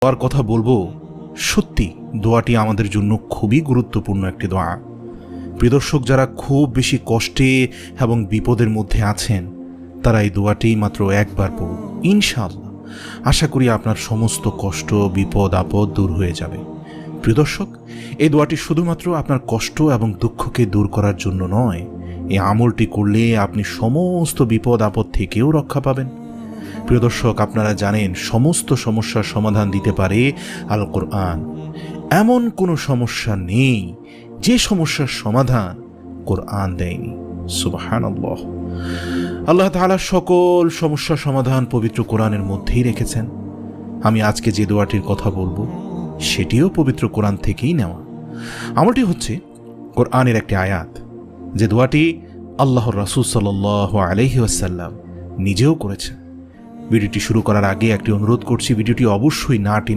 দোয়ার কথা বলবো, সত্যি দোয়াটি আমাদের জন্য খুবই গুরুত্বপূর্ণ একটি দোয়া। প্রিয় দর্শক, যারা খুব বেশি কষ্টে এবং বিপদের মধ্যে আছেন তারা এই দোয়াটি মাত্র একবার পড়ুন। ইনশাআল্লাহ আশা করি আপনার সমস্ত কষ্ট, বিপদ আপদ দূর হয়ে যাবে। প্রিয় দর্শক, এই দোয়াটি শুধুমাত্র আপনার কষ্ট এবং দুঃখকে দূর করার জন্য নয়, এই আমলটি করলে আপনি সমস্ত বিপদ আপদ থেকেও রক্ষা পাবেন। প্রিয় দর্শক, আপনারা জানেন সমস্ত সমস্যার সমাধান দিতে পারে আল কোরআন। এমন কোনো সমস্যা নেই যে সমস্যার সমাধান কোরআন দেয়নি। সুবহানাল্লাহ। আল্লাহ তাআলা সকল সমস্যার সমাধান পবিত্র কোরআনের মধ্যেই রেখেছেন। আমি আজকে যে দোয়াটির কথা বলবো সেটিও পবিত্র কোরআন থেকেই নেওয়া। আমলটি হচ্ছে কোরআনের একটি আয়াত, যে দোয়াটি আল্লাহর রাসূল সাল্লাল্লাহু আলাইহি ওয়াসাল্লাম নিজেও করেছেন। ভিডিওটি শুরু করার আগে একটি অনুরোধ করছি, ভিডিওটি অবশ্যই না টেনে